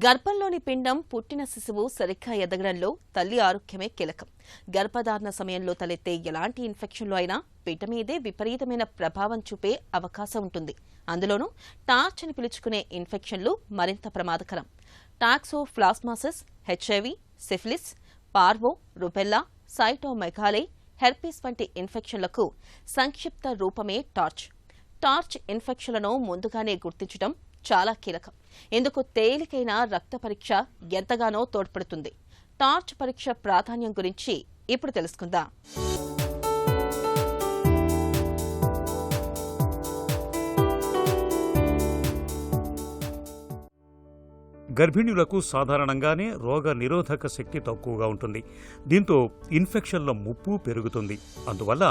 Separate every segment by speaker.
Speaker 1: గర్భంలోని పిండం పుట్టిన శిశువు సరిగ్గా ఎదగడంలో తల్లి ఆరోగ్యమే కీలకం. గర్భధారణ సమయంలో తలెత్తే ఎలాంటి ఇన్ఫెక్షన్లు అయినా బిడ్డ మీదే విపరీతమైన ప్రభావం చూపే అవకాశం ఉంటుంది. అందులోనూ టార్చ్ అని పిలుచుకునే ఇన్ఫెక్షన్లు మరింత ప్రమాదకరం. Toxoplasmosis, HIV, syphilis, parvo, rubella, cytomegalo, herpes వంటి ఇన్ఫెక్షన్లకు సంక్షిప్త రూపమే టార్చ్. టార్చ్ ఇన్ఫెక్షన్లను ముందుగానే గుర్తించడం చాలా కీలకం. ఇందుకు తేలికైన రక్త పరీక్ష ఎంతగానో తోడ్పడుతుంది. టార్చ్ పరీక్ష ప్రాధాన్యం గురించి ఇప్పుడు తెలుసుకుందాం.
Speaker 2: గర్భిణులకు సాధారణంగానే రోగ నిరోధక శక్తి తక్కువగా ఉంటుంది. దీంతో ఇన్ఫెక్షన్ల ముప్పు పెరుగుతుంది. అందువల్ల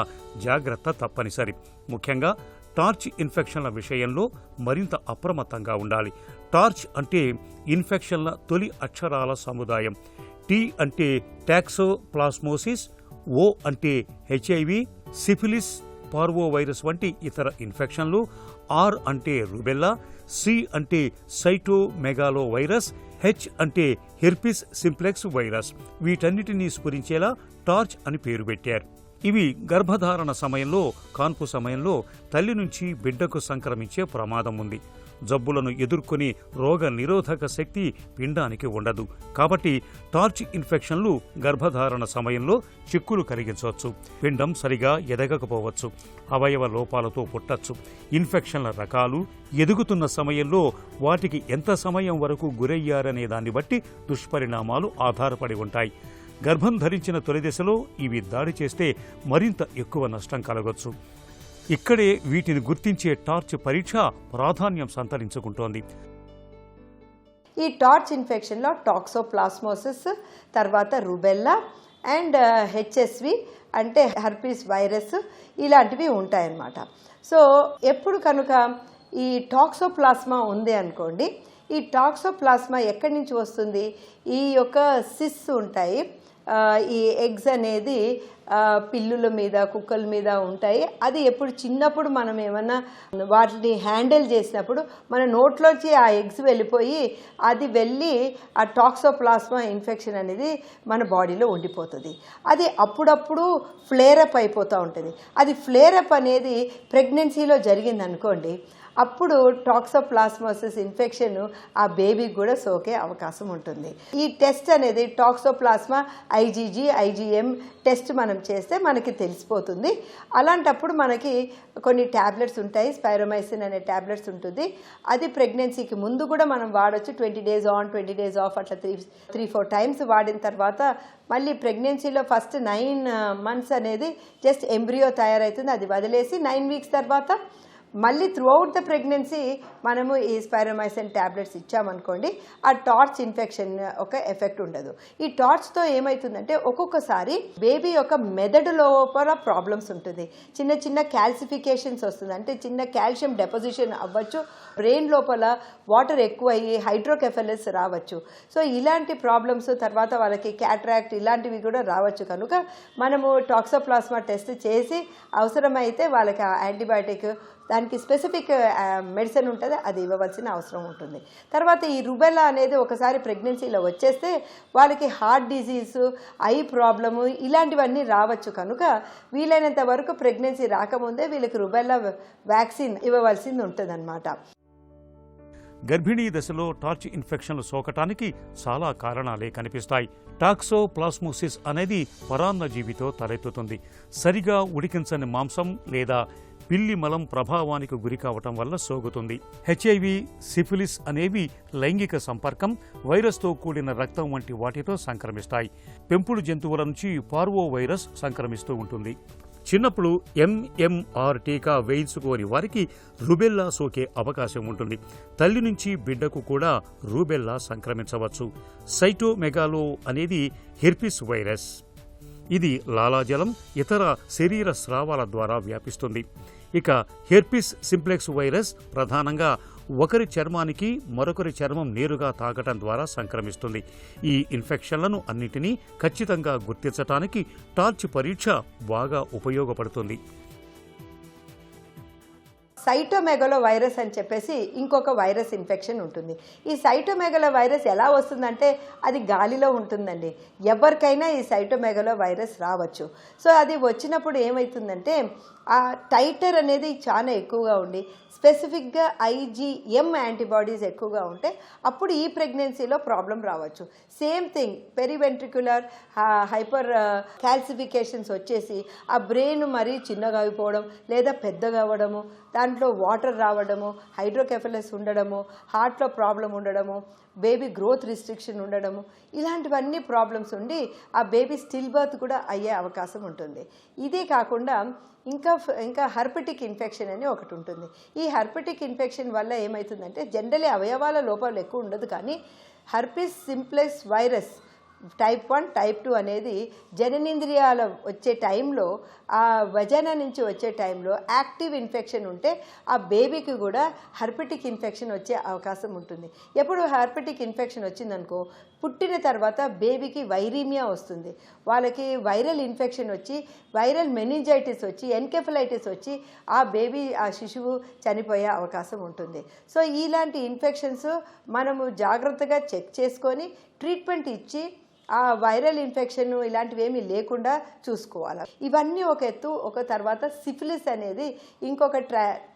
Speaker 2: జాగ్రత్త తప్పనిసరి. ముఖ్యంగా టార్చ్ ఇన్ఫెక్షన్ల విషయంలో మరింత అప్రమత్తంగా ఉండాలి. టార్చ్ అంటే ఇన్ఫెక్షన్ల తొలి అక్షరాల సముదాయం. టీ అంటే టాక్సోప్లాస్మోసిస్, ఓ అంటే హెచ్ఐవి, సిఫిలిస్, పార్వోవైరస్ వంటి ఇతర ఇన్ఫెక్షన్లు, ఆర్ అంటే రుబెల్లా, సి అంటే సైటోమెగాలో వైరస్, హెచ్ అంటే హెర్పిస్ సింప్లెక్స్ వైరస్. వీటన్నిటినీ స్ఫురించేలా టార్చ్ అని పేరు పెట్టారు. ఇవి గర్భధారణ సమయంలో, కాన్పు సమయంలో తల్లి నుంచి బిడ్డకు సంక్రమించే ప్రమాదం ఉంది. జబ్బులను ఎదుర్కొని రోగ నిరోధక శక్తి పిండానికి ఉండదు. కాబట్టి టార్చ్ ఇన్ఫెక్షన్లు గర్భధారణ సమయంలో చిక్కులు కలిగించవచ్చు. పిండం సరిగా ఎదగకపోవచ్చు. అవయవ లోపాలతో పుట్టచ్చు. ఇన్ఫెక్షన్ల రకాలు, ఎదుగుతున్న సమయంలో వాటికి ఎంత సమయం వరకు గురయ్యారనే దాన్ని బట్టి దుష్పరిణామాలు ఆధారపడి ఉంటాయి. గర్భం ధరించిన తొలి దశలో ఇవి దాడి చేస్తే మరింత ఎక్కువ నష్టం కలగొచ్చు. ఇక్కడే వీటిని గుర్తించే టార్చ్ పరీక్ష ప్రాధాన్యం సంతరించుకుంటోంది.
Speaker 3: ఈ టార్చ్ ఇన్ఫెక్షన్లో టాక్సోప్లాస్మోసిస్, తర్వాత రుబెల్లా అండ్ హెచ్ఎస్వి అంటే హెర్పీస్ వైరస్ ఇలాంటివి ఉంటాయన్నమాట. సో ఎప్పుడు కనుక ఈ టాక్సోప్లాస్మా ఉంది అనుకోండి, ఈ టాక్సోప్లాస్మా ఎక్కడి నుంచి వస్తుంది? ఈ యొక్క సిస్ ఉంటాయి. ఈ ఎగ్స్ అనేది పిల్లుల మీద, కుక్కల మీద ఉంటాయి. అది ఎప్పుడు చిన్నప్పుడు మనం ఏమన్నా వాటిని హ్యాండిల్ చేసినప్పుడు మన నోట్లోంచి ఆ ఎగ్స్ వెళ్ళిపోయి అది వెళ్ళి ఆ టాక్సోప్లాస్మా ఇన్ఫెక్షన్ అనేది మన బాడీలో ఉండిపోతుంది. అది అప్పుడప్పుడు ఫ్లేరప్ అయిపోతూ ఉంటుంది. అది ఫ్లేరప్ అనేది ప్రెగ్నెన్సీలో జరిగింది అనుకోండి, అప్పుడు టాక్సోప్లాస్మోసిస్ ఇన్ఫెక్షన్ ఆ బేబీకి కూడా సోకే అవకాశం ఉంటుంది. ఈ టెస్ట్ అనేది టాక్సోప్లాస్మా ఐజీజీ, ఐజీఎం టెస్ట్ మనం చేస్తే మనకి తెలిసిపోతుంది. అలాంటప్పుడు మనకి కొన్ని ట్యాబ్లెట్స్ ఉంటాయి. స్పైరోమైసిన్ అనే ట్యాబ్లెట్స్ ఉంటుంది. అది ప్రెగ్నెన్సీకి ముందు కూడా మనం వాడచ్చు. 20 days ఆన్, 20 days ఆఫ్, అట్లా 3-4 times వాడిన తర్వాత మళ్ళీ ప్రెగ్నెన్సీలో ఫస్ట్ 9 months అనేది జస్ట్ ఎంబ్రియో తయారవుతుంది. అది వదిలేసి 9 weeks తర్వాత మళ్ళీ త్రూఅవుట్ ద ప్రెగ్నెన్సీ మనము ఈ స్పైరోమైసిన్ ట్యాబ్లెట్స్ ఇచ్చామనుకోండి, ఆ టార్చ్ ఇన్ఫెక్షన్ ఒక ఎఫెక్ట్ ఉండదు. ఈ టార్చ్తో ఏమవుతుందంటే ఒక్కొక్కసారి బేబీ యొక్క మెదడు లోపల ప్రాబ్లమ్స్ ఉంటుంది. చిన్న చిన్న క్యాల్సిఫికేషన్స్ వస్తుంది. అంటే చిన్న కాల్షియం డెపోజిషన్ అవ్వచ్చు. బ్రెయిన్ లోపల వాటర్ ఎక్కువ అయ్యి హైడ్రోకెఫెలస్ రావచ్చు. సో ఇలాంటి ప్రాబ్లమ్స్, తర్వాత వాళ్ళకి క్యాట్రాక్ట్ ఇలాంటివి కూడా రావచ్చు. కనుక మనము టాక్సోప్లాస్మా టెస్ట్ చేసి అవసరమైతే వాళ్ళకి యాంటీబయాటిక్, దానికి స్పెసిఫిక్ మెడిసిన్ ఉంటుంది, అది ఇవ్వవలసిన అవసరం ఉంటుంది. తర్వాత ఈ రుబెల్లా అనేది ఒకసారి ప్రెగ్నెన్సీలో వచ్చేస్తే వాళ్ళకి హార్ట్ డిజీజ్, ఐ ప్రాబ్లము ఇలాంటివన్నీ రావచ్చు. కనుక వీలైనంత వరకు ప్రెగ్నెన్సీ రాకముందే వీళ్ళకి రుబెల్లా వ్యాక్సిన్ ఇవ్వవలసింది ఉంటుంది అన్నమాట.
Speaker 2: గర్భిణీ దశలో టార్చ్ ఇన్ఫెక్షన్లు సోకటానికి చాలా కారణాలే కనిపిస్తాయి. టాక్సోప్లాస్మోసిస్ అనేది పరాన్నజీవితో తలెత్తుతుంది. సరిగా ఉడికించని మాంసం లేదా పిల్లి మలం ప్రభావానికి గురికావటం వల్ల సోకుతుంది. హెచ్ఐవి, సిఫిలిస్ అనేవి లైంగిక సంపర్కం, వైరస్తో కూడిన రక్తం వంటి వాటితో సంక్రమిస్తాయి. పెంపుడు జంతువుల నుంచి పార్వో వైరస్ సంక్రమిస్తూ ఉంటుంది. చిన్నప్పుడు MMR టీకా వేయించుకోని వారికి రుబెల్లా సోకే అవకాశం ఉంటుంది. తల్లి నుంచి బిడ్డకు కూడా రుబెల్లా సంక్రమించవచ్చు. సైటోమెగాలో అనేది హెర్పిస్ వైరస్. ఇది లాలాజలం, ఇతర శరీర స్రావాల ద్వారా వ్యాపిస్తుంది. ఇక హెర్పిస్ సింప్లెక్స్ వైరస్ ప్రధానంగా ఒకరి చర్మానికి మరొకరి చర్మం నేరుగా తాకటం ద్వారా సంక్రమిస్తుంది. ఈ ఇన్ఫెక్షన్లను అన్నిటినీ ఖచ్చితంగా గుర్తించడానికి టార్చ్ పరీక్ష బాగా ఉపయోగపడుతుంది.
Speaker 3: సైటోమెగలో వైరస్ అని చెప్పేసి ఇంకొక వైరస్ ఇన్ఫెక్షన్ ఉంటుంది. ఈ సైటోమెగలో వైరస్ ఎలా వస్తుందంటే అది గాలిలో ఉంటుందండి. ఎవరికైనా ఈ సైటోమెగలో వైరస్ రావచ్చు. సో అది వచ్చినప్పుడు ఏమవుతుందంటే ఆ టైటర్ అనేది చాలా ఎక్కువగా ఉండి స్పెసిఫిక్గా IgM యాంటీబాడీస్ ఎక్కువగా ఉంటే అప్పుడు ఈ ప్రెగ్నెన్సీలో ప్రాబ్లం రావచ్చు. సేమ్ థింగ్ పెరివెంట్రిక్యులర్ హైపర్ క్యాల్సిఫికేషన్స్ వచ్చేసి ఆ బ్రెయిన్ మరీ చిన్నగా అయిపోవడం లేదా పెద్దగా అవ్వడము, దాంట్లో వాటర్ రావడము, హైడ్రోకెఫలస్ ఉండడము, హార్ట్లో ప్రాబ్లం ఉండడము, బేబీ గ్రోత్ రిస్ట్రిక్షన్ ఉండడము, ఇలాంటివన్నీ ప్రాబ్లమ్స్ ఉండి ఆ బేబీ స్టిల్ బర్త్ కూడా అయ్యే అవకాశం ఉంటుంది. ఇదే కాకుండా ఇంకా హెర్పెటిక్ ఇన్ఫెక్షన్ అని ఒకటి ఉంటుంది. ఈ హెర్పెటిక్ ఇన్ఫెక్షన్ వల్ల ఏమవుతుందంటే జనరలీ అవయవాల లోపాలు ఎక్కువ ఉండదు, కానీ herpes simplex virus type 1 type 2 అనేది జననేంద్రియాల వచ్చే టైంలో, ఆ వజన నుంచి వచ్చే టైంలో యాక్టివ్ ఇన్ఫెక్షన్ ఉంటే ఆ బేబీకి కూడా హెర్పెటిక్ ఇన్ఫెక్షన్ వచ్చే అవకాశం ఉంటుంది. ఎప్పుడు హెర్పెటిక్ ఇన్ఫెక్షన్ వచ్చిందనుకో పుట్టిన తర్వాత బేబీకి వైరీమియా వస్తుంది, వాళ్ళకి వైరల్ ఇన్ఫెక్షన్ వచ్చి వైరల్ మెనింజైటిస్ వచ్చి ఎన్కెఫలైటిస్ వచ్చి ఆ బేబీ ఆ శిశువు చనిపోయే అవకాశం ఉంటుంది. సో ఇలాంటి ఇన్ఫెక్షన్స్ మనము జాగ్రత్తగా చెక్ చేసుకొని ట్రీట్మెంట్ ఇచ్చి ఆ వైరల్ ఇన్ఫెక్షన్ ఇలాంటివి ఏమీ లేకుండా చూసుకోవాలి. ఇవన్నీ ఒక ఎత్తు. ఒక తర్వాత సిఫిలిస్ అనేది ఇంకొక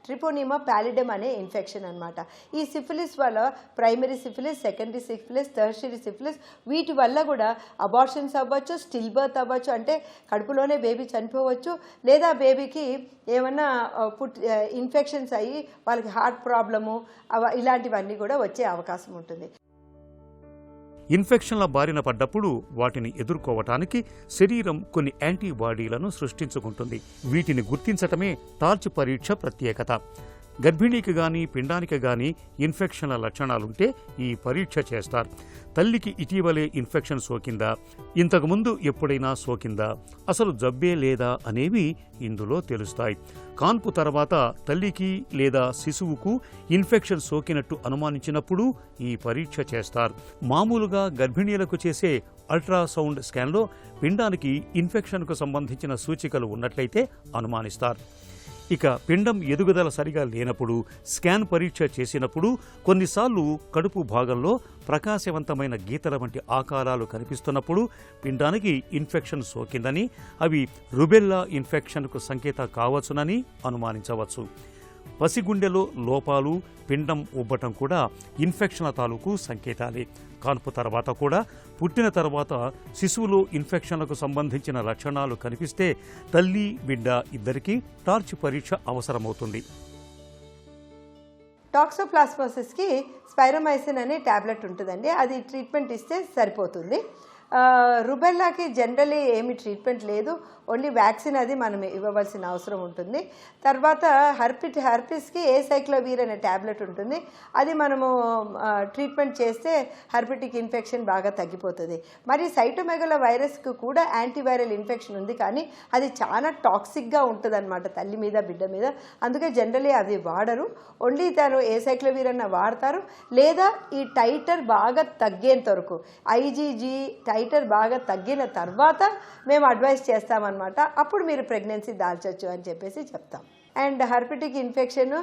Speaker 3: ట్రిపోనిమా ప్యాలిడమ్ అనే ఇన్ఫెక్షన్ అనమాట. ఈ సిఫిలిస్ వల్ల primary syphilis, secondary syphilis, tertiary syphilis, వీటి వల్ల కూడా అబార్షన్స్ అవ్వచ్చు, స్టిల్ బర్త్ అవ్వచ్చు, అంటే కడుపులోనే బేబీ చనిపోవచ్చు, లేదా బేబీకి ఏమన్నా ఇన్ఫెక్షన్స్ అయ్యి వాళ్ళకి హార్ట్ ప్రాబ్లము ఇలాంటివన్నీ కూడా వచ్చే అవకాశం ఉంటుంది.
Speaker 2: ఇన్ఫెక్షన్ల బారిన పడ్డప్పుడు వాటిని ఎదుర్కోవటానికి శరీరం కొన్ని యాంటీబాడీలను సృష్టించుకుంటుంది. వీటిని గుర్తించటమే టార్చ్ పరీక్ష ప్రత్యేకత. గర్భిణీకి గాని పిండానికి గాని ఇన్ఫెక్షన్ల లక్షణాలుంటే ఈ పరీక్ష చేస్తారు. తల్లికి ఇటీవలే ఇన్ఫెక్షన్ సోకిందా, ఇంతకుముందు ఎప్పుడైనా సోకిందా, అసలు జబ్బే లేదా అనేవి ఇందులో తెలుస్తాయి. కాన్పు తర్వాత తల్లికి లేదా శిశువుకు ఇన్ఫెక్షన్ సోకినట్టు అనుమానించినప్పుడు ఈ పరీక్ష చేస్తారు. మామూలుగా గర్భిణీలకు చేసే అల్ట్రాసౌండ్ స్కాన్లో పిండానికి ఇన్ఫెక్షన్కు సంబంధించిన సూచికలు ఉన్నట్లయితే అనుమానిస్తారు. ఇక పిండం ఎదుగుదల సరిగా లేనప్పుడు స్కాన్ పరీక్ష చేసినప్పుడు కొన్నిసార్లు కడుపు భాగంలో ప్రకాశవంతమైన గీతల వంటి ఆకారాలు కనిపిస్తున్నప్పుడు పిండానికి ఇన్ఫెక్షన్ సోకిందని, అవి రుబెల్లా ఇన్ఫెక్షన్కు సంకేతం కావచ్చునని అనుమానించవచ్చు. పసిగుండెలో లోపాలు, పిండం ఉబ్బటం కూడా ఇన్ఫెక్షన్ల తాలూకు సంకేతాలే. కాన్పు తర్వాత కూడా పుట్టిన తర్వాత శిశువులో ఇన్ఫెక్షన్లకు సంబంధించిన లక్షణాలు కనిపిస్తే తల్లి బిడ్డ ఇద్దరికీ టార్చ్ పరీక్ష అవసరమవుతుంది.
Speaker 3: టాక్సోప్లాస్మోసిస్కి స్పైరోమైసిన్ అనే ట్యాబ్లెట్ ఉంటుందండి, అది ట్రీట్మెంట్ ఇస్తే సరిపోతుంది. రుబెల్లాకి జనరలీ ఏమి ట్రీట్మెంట్ లేదు, ఓన్లీ వ్యాక్సిన్ అది మనం ఇవ్వవలసిన అవసరం ఉంటుంది. తర్వాత హెర్పిస్కి ఏసైక్లోవీర్ అనే ట్యాబ్లెట్ ఉంటుంది, అది మనము ట్రీట్మెంట్ చేస్తే హెర్పెటిక్ ఇన్ఫెక్షన్ బాగా తగ్గిపోతుంది. మరి సైటోమెగలో వైరస్కి కూడా యాంటీవైరల్ ఇన్ఫెక్షన్ ఉంది, కానీ అది చాలా టాక్సిక్గా ఉంటుంది అనమాట తల్లి మీద బిడ్డ మీద. అందుకే జనరలీ అవి వాడరు, ఓన్లీ తను ఏసైక్లోవీర్ అన్న వాడతారు, లేదా ఈ టైటర్ బాగా తగ్గేంత వరకు IgG టైటర్ బాగా తగ్గిన తర్వాత మేము అడ్వైస్ చేస్తామన్నమాట. అప్పుడు మీరు ప్రెగ్నెన్సీ దాల్చొచ్చు అని చెప్పేసి చెప్తాం. అండ్ హెర్పెటిక్ ఇన్ఫెక్షన్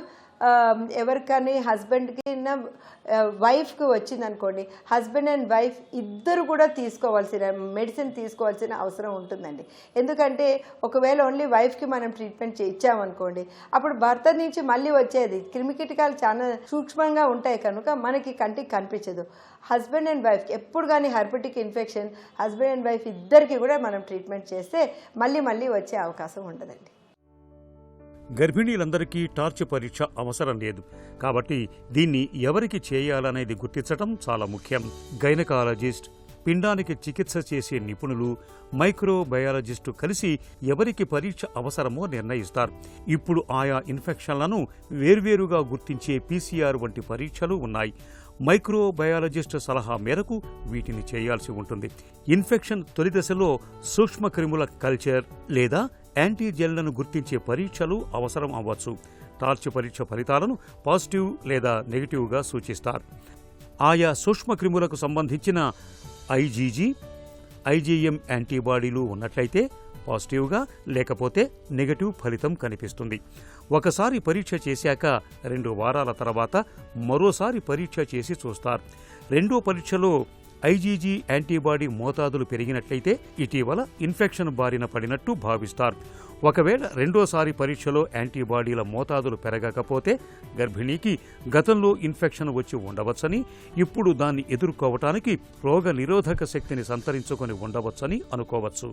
Speaker 3: ఎవరికని హస్బెండ్కి వైఫ్కి వచ్చిందనుకోండి, హస్బెండ్ అండ్ వైఫ్ ఇద్దరు కూడా మెడిసిన్ తీసుకోవాల్సిన అవసరం ఉంటుందండి. ఎందుకంటే ఒకవేళ ఓన్లీ వైఫ్కి మనం ట్రీట్మెంట్ ఇచ్చామనుకోండి, అప్పుడు భర్త నుంచి మళ్ళీ వచ్చేది క్రిమికీటకాలు చాలా సూక్ష్మంగా ఉంటాయి కనుక మనకి కంటికి కనిపించదు. హస్బెండ్ అండ్ వైఫ్కి ఎప్పుడు కానీ herpetic infection husband and wife ఇద్దరికి కూడా మనం ట్రీట్మెంట్ చేస్తే మళ్ళీ వచ్చే అవకాశం ఉండదండి.
Speaker 2: గర్భిణీలందరికీ టార్చ్ పరీక్ష అవసరం లేదు, కాబట్టి దీన్ని ఎవరికి చేయాలనేది గుర్తించడం చాలా ముఖ్యం. గైనకాలజిస్ట్, పిండానికి చికిత్స చేసే నిపుణులు, మైక్రోబయాలజిస్టు కలిసి ఎవరికి పరీక్ష అవసరమో నిర్ణయిస్తారు. ఇప్పుడు ఆయా ఇన్ఫెక్షన్లను వేర్వేరుగా గుర్తించే PCR వంటి పరీక్షలు ఉన్నాయి. మైక్రోబయాలజిస్ట్ సలహా మేరకు వీటిని చేయాల్సి ఉంటుంది. ఇన్ఫెక్షన్ తొలి దశలో సూక్ష్మక్రిముల కల్చర్ లేదా యాంటీజెన్లను గుర్తించే పరీక్షలు అవసరం అవ్వచ్చు. టార్చ్ పరీక్ష ఫలితాలను పాజిటివ్ లేదా నెగిటివ్గా సూచిస్తారు. ఆయా సూక్ష్మక్రిములకు సంబంధించిన IgG, IgM యాంటీబాడీలు ఉన్నట్లయితే పాజిటివ్గా లేకపోతే నెగటివ్ ఫలితం కనిపిస్తుంది. ఒకసారి పరీక్ష చేశాక 2 వారాల తర్వాత మరోసారి పరీక్ష చేసి చూస్తారు. రెండో పరీక్షలో ఐజీజీ యాంటీబాడీ మోతాదులు పెరిగినట్లయితే ఇటీవల ఇన్ఫెక్షన్ బారిన పడినట్టు భావిస్తారు. ఒకవేళ రెండోసారి పరీక్షలో యాంటీబాడీల మోతాదులు పెరగకపోతే గర్భిణీకి గతంలో ఇన్ఫెక్షన్ వచ్చి ఉండవచ్చని, ఇప్పుడు దాన్ని ఎదుర్కోవటానికి రోగ నిరోధక శక్తిని సంతరించుకొని ఉండవచ్చని అనుకోవచ్చు.